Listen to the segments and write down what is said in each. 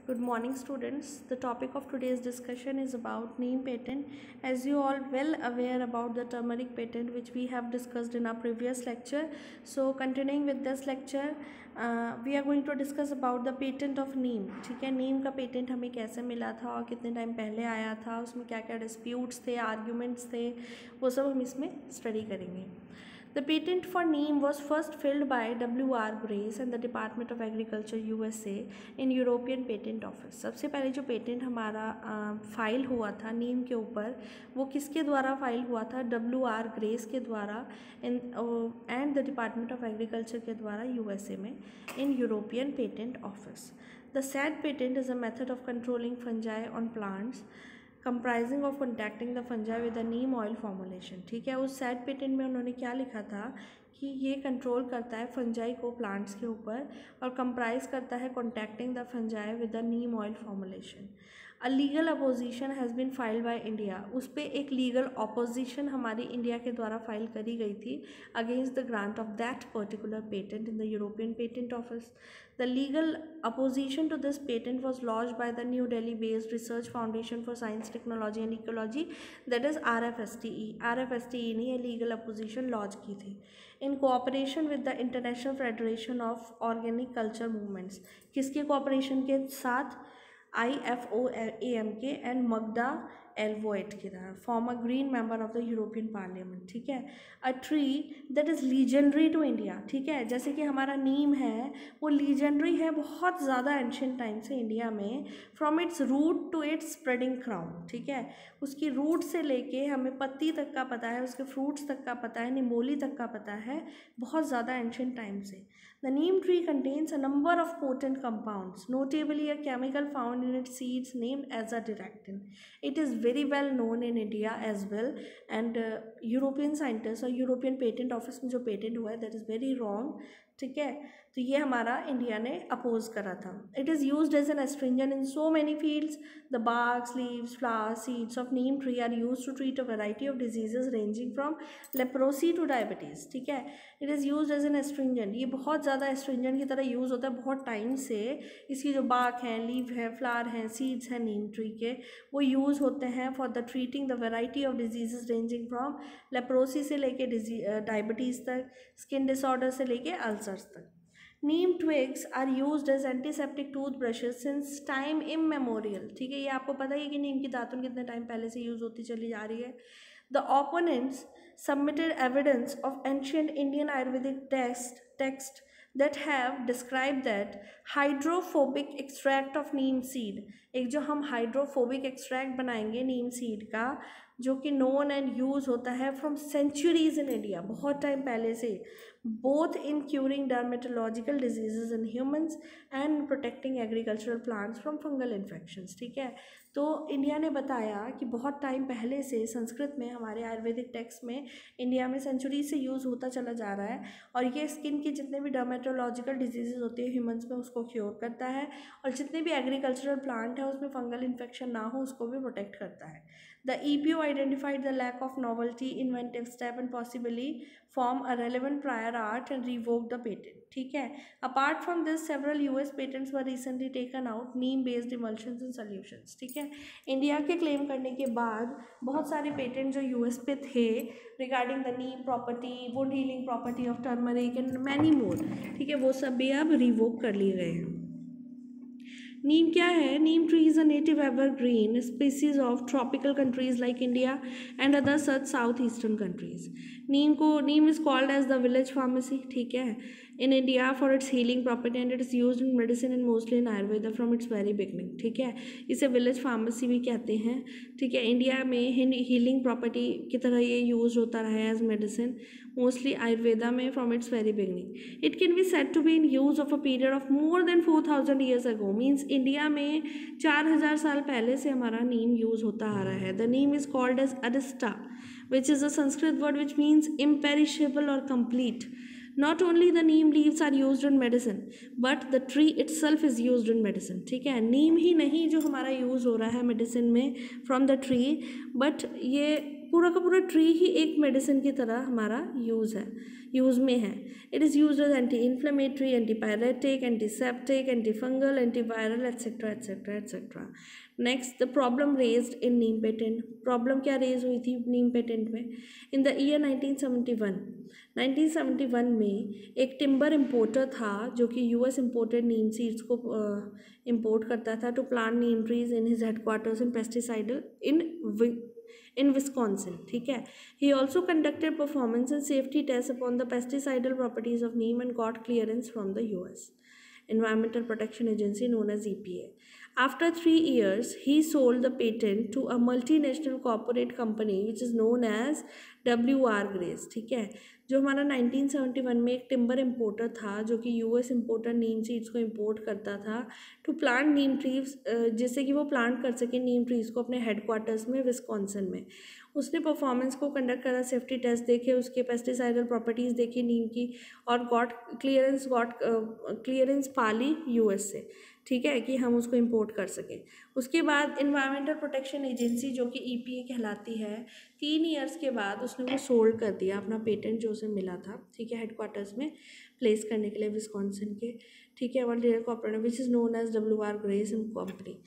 Good morning, students. The topic of today's discussion is about neem patent. As you all well aware about the turmeric patent, which we have discussed in our previous lecture. So continuing with this lecture, we are going to discuss about the patent of neem. ठीक है, नीम का patent हमें कैसे मिला था और कितने time पहले आया था, उसमें क्या क्या डिस्प्यूट्स थे, आर्ग्यूमेंट्स थे, वो सब हम इसमें स्टडी करेंगे. The patent for neem was first filed by W.R. Grace and the Department of Agriculture USA in European Patent Office. सबसे पहले जो पेटेंट हमारा फाइल हुआ था नीम के ऊपर वो किसके द्वारा फाइल हुआ था? W.R. ग्रेस के द्वारा and the department of agriculture के द्वारा USA में in European patent office. The said patent is a method of controlling fungi on plants comprising of contacting the fungi with the neem oil formulation. ठीक है, उस sad patent में उन्होंने क्या लिखा था कि ये कंट्रोल करता है फंजाई को प्लांट्स के ऊपर और कंप्राइज करता है contacting the fungi with the neem oil formulation. A legal opposition has been filed by India. उस पर एक लीगल अपोजिशन हमारी इंडिया के द्वारा फाइल करी गई थी against the grant of that particular patent in the European patent office. The legal opposition to this patent was lodged by the New Delhi-based Research Foundation for Science, Technology and Ecology, that is RFSTE. RFSTE ने ये legal opposition lodge की थी in cooperation with the International Federation of Organic Culture Movements. किसके cooperation के साथ? IFOAM के and Magadha Aelvoet की तरह former green member of the European parliament. ठीक है, a tree that is legendary to India. ठीक है, जैसे कि हमारा नीम है वो लीजेंडरी है बहुत ज़्यादा एंशियंट टाइम से इंडिया में, from its root to its spreading crown. ठीक है, उसकी रूट से लेके हमें पत्ती तक का पता है, उसके फ्रूट्स तक का पता है, निमोली तक का पता है, बहुत ज़्यादा एंशियंट टाइम से. The neem tree contains a number of potent compounds, notably a chemical found in its seeds named as a directin. It is very well known in India as well, and European scientists और European Patent Office में जो patent हुआ है that is very wrong. ठीक है, तो ये हमारा इंडिया ने अपोज करा था. It is used as an astringent in so many fields. The barks, leaves, flowers, seeds of neem tree are used to treat a variety of diseases ranging from leprosy to diabetes. ठीक है, it is used as an astringent. ये बहुत ज़्यादा astringent की तरह use होता है बहुत टाइम से. इसकी जो bark हैं, लीव है, फ्लावर हैं, सीड्स हैं नीम ट्री के, वो यूज़ होते हैं for the treating the variety of disease ranging from leprosy से लेके डायबिटीज़ तक, स्किन डिसऑर्डर से लेके अल्सर्स तक. Neem twigs are used as antiseptic tooth brushes since time immemorial. ठीक है, ये आपको पता ही है कि नीम की दातुन कितने टाइम पहले से यूज़ होती चली जा रही है. The opponents submitted evidence of ancient Indian Ayurvedic text that have described that hydrophobic extract of neem seed, एक जो हम हाइड्रोफोबिक एक्सट्रैक्ट बनाएंगे नीम सीड का, जो कि नोन एंड यूज़ होता है फ्रॉम सेंचुरीज इन इंडिया, बहुत टाइम पहले से, both in curing dermatological diseases in humans and protecting agricultural plants from fungal infections. ठीक है, तो इंडिया ने बताया कि बहुत टाइम पहले से संस्कृत में हमारे आयुर्वेदिक टेक्स्ट में इंडिया में सेंचुरी से यूज़ होता चला जा रहा है और ये स्किन की जितने भी डर्मेटोलॉजिकल डिजीजेज होते हैं ह्यूमंस में उसको क्योर करता है और जितने भी एग्रीकल्चरल प्लांट है उसमें फंगल इन्फेक्शन ना हो उसको भी प्रोटेक्ट करता है. The EPO identified the lack of novelty, inventive step and possibly form a relevant prior art and revoked the patent. ठीक है, apart from this several US patents were recently taken out, neem based emulsions and solutions. ठीक है, India के claim करने के बाद बहुत सारे पेटेंट जो यूएस पे थे regarding the Neem property, would healing property of turmeric and many more, ठीक है, वो सब भी अब रिवोक कर लिए गए हैं. नीम क्या है? Neem tree is a native evergreen species of tropical countries like India and other such south eastern countries. Neem is called as the village pharmacy. ठीक है, in India for its healing property and it is used in medicine and mostly in Ayurveda from its very beginning. ठीक है, इसे village pharmacy भी कहते हैं. ठीक है, इंडिया में हीलिंग प्रॉपर्टी की तरह ये यूज होता रहा है एज मेडिसिन मोस्टली आयुर्वेदा में from its very beginning. It can be said to be in use of a period of more than 4000 years ago. Means India में 4000 साल पहले से हमारा नीम यूज होता आ रहा है. The neem is called as Arishta which is a Sanskrit word which means imperishable or complete. Not only the neem leaves are used in medicine, but the tree itself is used in medicine. ठीक है, नीम ही नहीं जो हमारा use हो रहा है medicine में from the tree, but ये पूरा का पूरा ट्री ही एक मेडिसिन की तरह हमारा यूज़ में है. It is use as anti inflammatory, antipyretic, antiseptic, antifungal, antiviral etcetera etcetera etcetera. Next, the problem raised in neem patent. Problem क्या रेज हुई थी नीम पेटेंट में? इन द ईयर 1971 में एक टिम्बर इम्पोर्टर था जो कि यूएस इम्पोर्टेड नीम सीड्स को इम्पोर्ट करता था to plant neem trees in his headquarters in pesticidal in Wisconsin. ठीक है. He also conducted performance and safety tests upon the pesticidal properties of neem and got clearance from the US Environmental Protection Agency known as EPA. After 3 years, he sold the patent to a multinational corporate company which is known as WR Grace. ठीक है. जो हमारा 1971 में एक timber importer था जो कि US importer नीम seeds को इम्पोर्ट करता था टू प्लांट नीम ट्रीज, जिससे कि वो प्लांट कर सके नीम ट्रीज को अपने हेडक्वार्टर्स में विस्कॉन्सिन में. उसने परफॉर्मेंस को कंडक्ट करा, सेफ्टी टेस्ट देखे, उसके पेस्टिसाइडल प्रॉपर्टीज़ देखी नीम की, और गॉट क्लियरेंस पा ली यूएस से. ठीक है, कि हम उसको इंपोर्ट कर सकें. उसके बाद इन्वायरमेंटल प्रोटेक्शन एजेंसी जो कि ईपीए कहलाती है, 3 ईयर्स के बाद उसने वो सोल्ड कर दिया अपना पेटेंट जो उसे मिला था. ठीक है, हेडक्वार्टर्स में प्लेस करने के लिए विस्कॉन्सिन के. ठीक है, world corporate which is known as WR grace and company.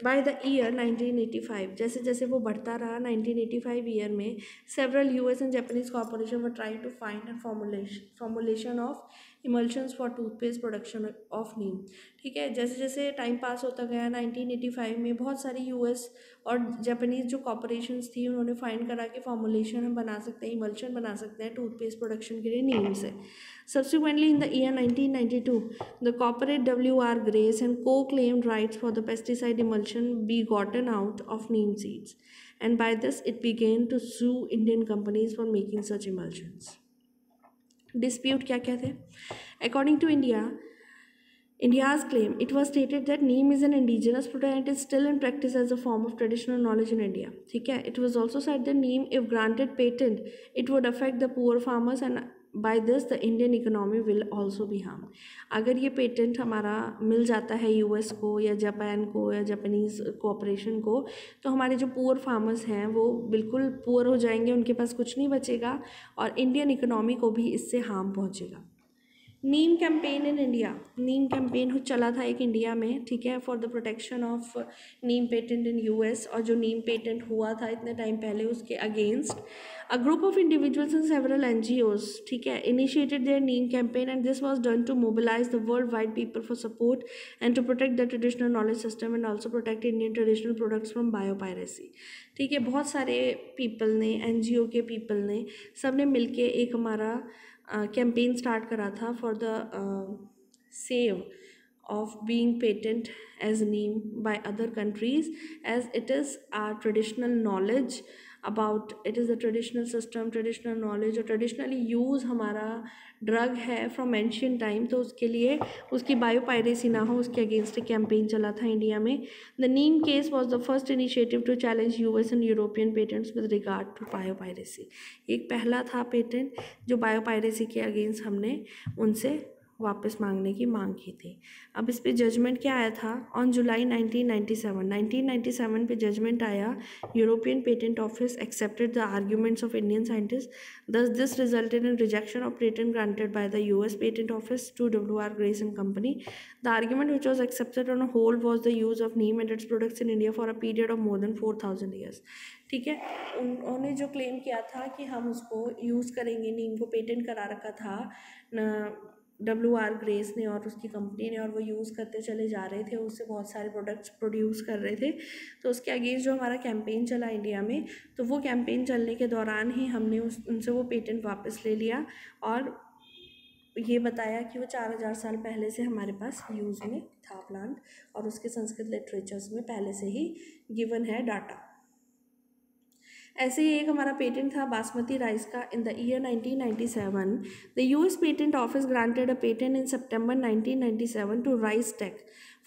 By the year 1985, जैसे जैसे वो बढ़ता रहा, 1985 ईयर में several US and Japanese corporation were try to find and formulation of emulsions for toothpaste production of neem. ठीक है, जैसे जैसे टाइम पास होता गया 1985 में बहुत सारी यूएस और जापानीज जो कॉर्पोरेशंस थी उन्होंने फाइंड करा कि फॉर्मुलेशन हम बना सकते हैं, इमल्शन बना सकते हैं टूथपेस्ट प्रोडक्शन के लिए नीम से. Subsequently, in the year 1992, the corporate WR Grace and co-claimed rights for the pesticide emulsion be gotten out of neem seeds, and by this it began to sue Indian companies for making such emulsions. Dispute क्या क्या थे? According to India's claim, it was stated that neem is an indigenous product and is still in practice as a form of traditional knowledge in India. ठीक है, it was also said that neem, if granted patent, it would affect the poor farmers and by this the Indian economy will also be harmed. अगर ये patent हमारा मिल जाता है US को या Japan को या जापानीज़ कॉर्पोरेशन को, तो हमारे जो पुअर फार्मर्स हैं वो बिल्कुल पुअर हो जाएंगे, उनके पास कुछ नहीं बचेगा और इंडियन इकोनॉमी को भी इससे हार्म पहुँचेगा. Neem campaign in India. Neem campaign चला था एक इंडिया में. ठीक है, for the protection of neem patent in US. और जो नीम पेटेंट हुआ था इतने टाइम पहले उसके against a group of individuals and several NGOs, ठीक है, initiated their neem campaign and this was done to mobilise the world wide people for support and to protect the traditional knowledge system and also protect Indian traditional products from biopiracy. ठीक है, बहुत सारे people ने, NGO के people ने, सब ने मिल के एक हमारा कैंपेन स्टार्ट करा था for the save of being patent as neem by other countries, as it is our traditional knowledge about, it is the traditional system, traditional knowledge और traditionally use हमारा ड्रग है फ्रॉम एंशियंट टाइम. तो उसके लिए उसकी biopiracy ना हो उसके अगेंस्ट एक कैंपेन चला था इंडिया में. The neem case was the first initiative to challenge US and European patents with regard to biopiracy. एक पहला था पेटेंट जो बायोपायरेसी के अगेंस्ट हमने उनसे वापस मांगने की मांग की थी. अब इस पे जजमेंट क्या आया था? ऑन जुलाई 1997 पे जजमेंट आया. European patent office accepted the arguments of Indian scientist. Thus this resulted in rejection of patent granted by the US patent office to WR Grace and Company. The argument which was accepted on a whole was the use of neem and its products in India for a period of more than 4,000 years. ठीक है, उन्होंने जो claim किया था कि हम उसको use करेंगे, नीम को पेटेंट करा रखा था WR Grace ने और उसकी कंपनी ने, और वो यूज़ करते चले जा रहे थे, उससे बहुत सारे प्रोडक्ट्स प्रोड्यूस कर रहे थे. तो उसके अगेंस्ट जो हमारा कैंपेन चला इंडिया में, तो वो कैंपेन चलने के दौरान ही हमने उनसे वो पेटेंट वापस ले लिया और ये बताया कि वो 4,000 साल पहले से हमारे पास यूज़ में था प्लांट, और उसके संस्कृत लिटरेचर्स में पहले से ही गिवन है डाटा. ऐसे ही एक हमारा पेटेंट था बासमती राइस का. In the year 1997 the US patent office granted a patent in September 1997 to RiceTec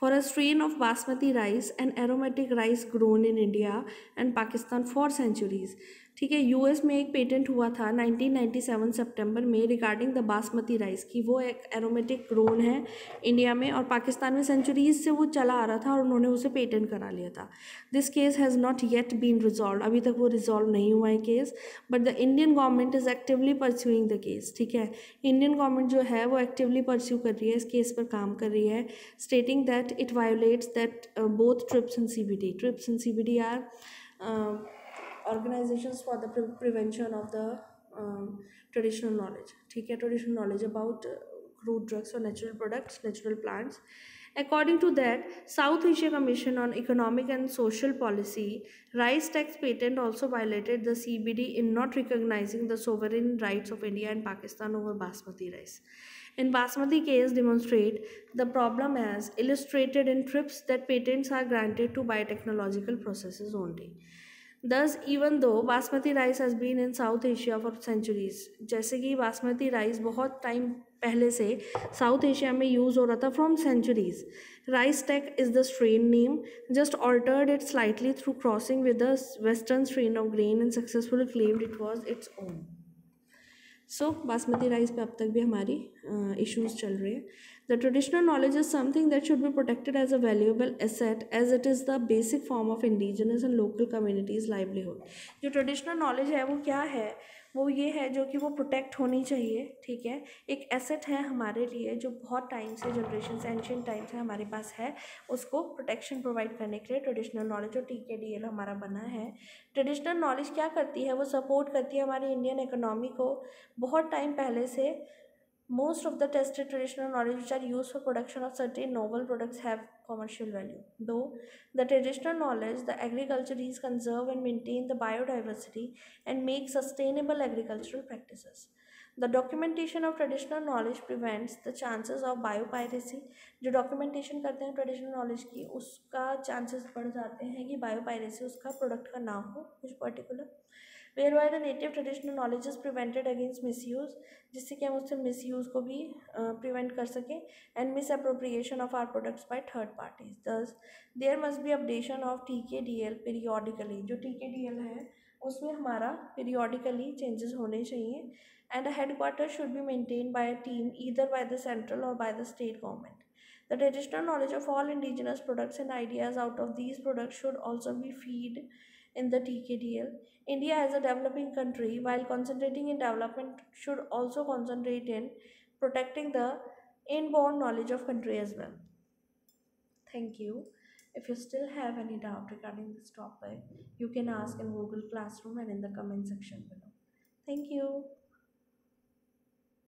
for a strain of basmati rice and aromatic rice grown in India and Pakistan for centuries. ठीक है। US में एक patent हुआ था 1997 सितंबर में regarding the basmati rice की, वो एक एरोमेटिक ग्रोन है इंडिया में और पाकिस्तान में सेंचुरीज से वो चला आ रहा था और उन्होंने उसे पेटेंट करा लिया था। This case has not yet been resolve, अभी तक वो रिजॉल्व नहीं हुआ है case, but the Indian government is actively pursuing the case. ठीक है, इंडियन गवर्नमेंट जो है वो एक्टिवली परस्यू कर रही है, इस केस पर काम कर रही है, stating that it violates that both TRIPS and CBD. TRIPS and CBD are organizations for the prevention of the traditional knowledge. ठीक है, traditional knowledge about crude drugs or natural products, natural plants. According to that, South Asia Commission on Economic and Social Policy, rice tax patent also violated the CBD in not recognizing the sovereign rights of India and Pakistan over basmati rice. In basmati case demonstrate the problem as illustrated in TRIPS that patents are granted to biotechnological processes only. Thus, even though basmati rice has been in South Asia for centuries, जैसे कि basmati rice बहुत time पहले से south Asia में use हो रहा था from centuries, RiceTec is the strain name, just altered it slightly through crossing with the western strain of grain and successfully claimed it was its own. So basmati rice पे अब तक भी हमारी issues चल रहे हैं। The traditional knowledge is something that should be protected as a valuable asset as it is the basic form of indigenous and local communities livelihood. जो traditional knowledge है वो क्या है, वो ये है जो कि वो प्रोटेक्ट होनी चाहिए। ठीक है, एक एसेट है हमारे लिए जो बहुत टाइम से, जनरेशन से, एंशियंट टाइम से हमारे पास है, उसको प्रोटेक्शन प्रोवाइड करने के लिए ट्रेडिशनल नॉलेज और TKDL हमारा बना है। ट्रेडिशनल नॉलेज क्या करती है, वो सपोर्ट करती है हमारी इंडियन इकोनॉमी को। बहुत टाइम पहले से most of the tested traditional knowledge which are used for production of certain novel products have commercial value. Though the traditional knowledge, the agriculturists conserve and maintain the biodiversity and make sustainable agricultural practices. The documentation of traditional knowledge prevents the chances of biopiracy. जो documentation करते हैं traditional knowledge की, उसका chances बढ़ जाते हैं कि biopiracy उसका product का ना हो कुछ particular, whereby the native traditional knowledge is prevented against misuse, जिससे कि हम उससे misuse को भी prevent कर सकें, and misappropriation of our products by third parties. Thus, there must be updation of TKDL periodically. जो TKDL है उसमें हमारा periodically changes होने चाहिए, and a headquarters should be maintained by a team either by the central or by the state government. The traditional knowledge of all indigenous products and ideas out of these products should also be feed in the TKDL. India as a developing country, while concentrating in development, should also concentrate in protecting the inborn knowledge of country as well. Thank you. If you still have any doubt regarding this topic, you can ask in Google Classroom and in the comment section below. Thank you.